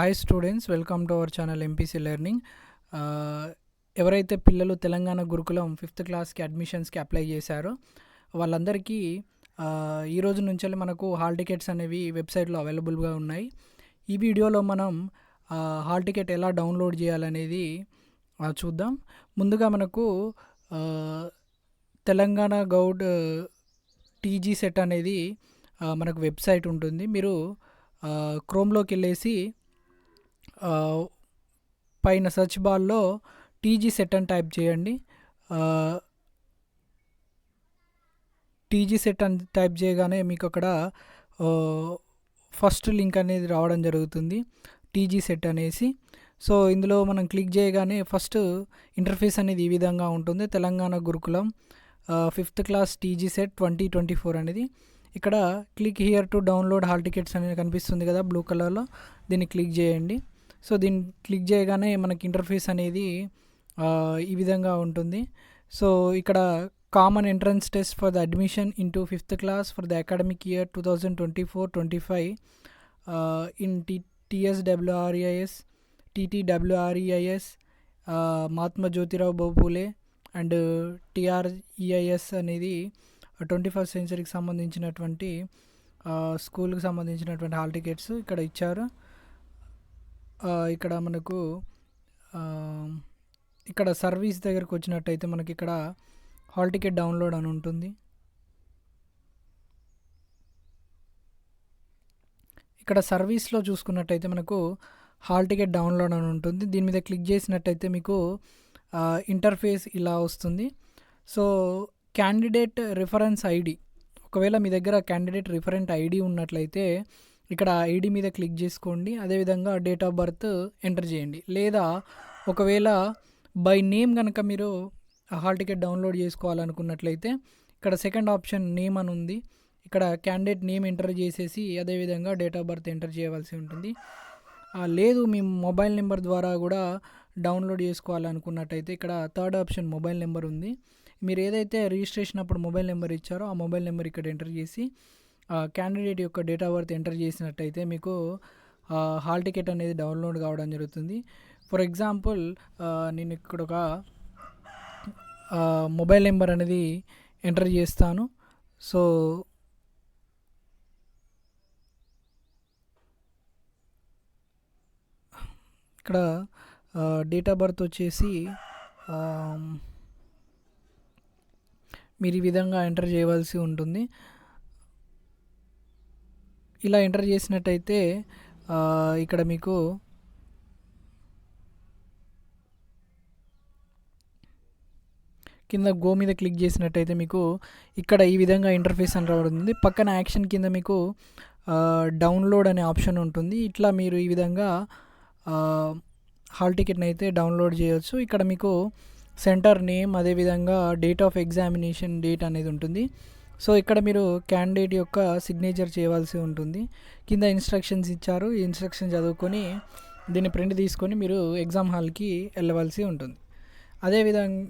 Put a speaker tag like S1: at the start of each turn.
S1: Hi students, welcome to our channel MPC learning. ఎవరైతే పిల్లలు తెలంగాణ గురుకులం 5th క్లాస్కి అడ్మిషన్స్కి అప్లై చేశారో వాళ్ళందరికీ ఈ రోజు నుంచి మనకు హాల్ టికెట్స్ అనేవి వెబ్సైట్లో అవైలబుల్గా ఉన్నాయి. ఈ వీడియోలో మనం హాల్ టికెట్ ఎలా డౌన్లోడ్ చేయాలనేది చూద్దాం. ముందుగా మనకు తెలంగాణ గౌడ్ టీజీ సెట్ అనేది మనకు వెబ్సైట్ ఉంటుంది. మీరు క్రోమ్లోకి వెళ్ళేసి పైన సెర్చ్ బార్లో టీజీ సెట్ అని టైప్ చేయండి. టీజీ సెట్ అని టైప్ చేయగానే మీకు అక్కడ ఫస్ట్ లింక్ అనేది రావడం జరుగుతుంది, టీజీ సెట్ అనేసి. సో ఇందులో మనం క్లిక్ చేయగానే ఫస్ట్ ఇంటర్ఫేస్ అనేది ఈ విధంగా ఉంటుంది. తెలంగాణ గురుకులం 5th క్లాస్ టీజీ సెట్ 2024 అనేది. ఇక్కడ click here to download hall tickets అనేది కనిపిస్తుంది కదా బ్లూ కలర్లో, దీన్ని క్లిక్ చేయండి. సో దీన్ని క్లిక్ చేయగానే మనకి ఇంటర్ఫేస్ అనేది ఈ విధంగా ఉంటుంది. సో ఇక్కడ common entrance test for the admission into 5th class for the academic year 2024-25 in TSWREIS, TTWREIS, Mahatma Jyotirao Phule and TREIS అనేది 21st సెంచరీకి సంబంధించినటువంటి స్కూల్కి సంబంధించినటువంటి హాల్ టికెట్స్ ఇక్కడ ఇచ్చారు. ఇక్కడ మనకు ఇక్కడ సర్వీస్ దగ్గరకు వచ్చినట్టయితే మనకి ఇక్కడ హాల్ టికెట్ డౌన్లోడ్ అని ఉంటుంది. ఇక్కడ సర్వీస్లో చూసుకున్నట్టయితే మనకు హాల్ టికెట్ డౌన్లోడ్ అని ఉంటుంది. దీని మీద క్లిక్ చేసినట్టయితే మీకు ఇంటర్ఫేస్ ఇలా వస్తుంది. సో క్యాండిడేట్ రిఫరెన్స్ ఐడి, ఒకవేళ మీ దగ్గర క్యాండిడేట్ రిఫరెంట్ ఐడి ఉన్నట్లయితే ఇక్కడ ఐడి మీద క్లిక్ చేసుకోండి. అదేవిధంగా డేట్ ఆఫ్ బర్త్ ఎంటర్ చేయండి. లేదా ఒకవేళ బై నేమ్ కనుక మీరు హాల్ టికెట్ డౌన్లోడ్ చేసుకోవాలనుకున్నట్లయితే ఇక్కడ సెకండ్ ఆప్షన్ నేమ్ అని ఉంది. ఇక్కడ క్యాండిడేట్ నేమ్ ఎంటర్ చేసేసి అదేవిధంగా డేట్ ఆఫ్ బర్త్ ఎంటర్ చేయవలసి ఉంటుంది. లేదు మీ మొబైల్ నెంబర్ ద్వారా కూడా డౌన్లోడ్ చేసుకోవాలనుకున్నట్టయితే ఇక్కడ థర్డ్ ఆప్షన్ మొబైల్ నెంబర్ ఉంది. మీరు ఏదైతే రిజిస్ట్రేషన్ అప్పుడు మొబైల్ నెంబర్ ఇచ్చారో ఆ మొబైల్ నెంబర్ ఇక్కడ ఎంటర్ చేసి క్యాండిడేట్ యొక్క డేట్ ఆఫ్ బర్త్ ఎంటర్ చేసినట్టయితే మీకు హాల్ టికెట్ అనేది డౌన్లోడ్ కావడం జరుగుతుంది. ఫర్ ఎగ్జాంపుల్ నేను ఇక్కడ ఒక మొబైల్ నెంబర్ అనేది ఎంటర్ చేస్తాను. సో ఇక్కడ డేట్ ఆఫ్ బర్త్ వచ్చేసి మీరు ఈ విధంగా ఎంటర్ చేయవలసి ఉంటుంది. ఇలా ఎంటర్ చేసినట్టయితే ఇక్కడ మీకు కింద గో మీద క్లిక్ చేసినట్టయితే మీకు ఇక్కడ ఈ విధంగా ఇంటర్ఫేస్ అని రావడం. పక్కన యాక్షన్ కింద మీకు డౌన్లోడ్ అనే ఆప్షన్ ఉంటుంది. ఇట్లా మీరు ఈ విధంగా హాల్ టికెట్ని అయితే డౌన్లోడ్ చేయవచ్చు. ఇక్కడ మీకు సెంటర్ నేమ్, అదేవిధంగా డేట్ ఆఫ్ ఎగ్జామినేషన్ డేట్ అనేది ఉంటుంది. సో ఇక్కడ మీరు క్యాండిడేట్ యొక్క సిగ్నేచర్ చేయవలసి ఉంటుంది. కింద ఇన్స్ట్రక్షన్స్ ఇచ్చారు, ఈ ఇన్స్ట్రక్షన్ చదువుకొని దీన్ని ప్రింట్ తీసుకొని మీరు ఎగ్జామ్ హాల్కి వెళ్ళవలసి ఉంటుంది. అదేవిధంగా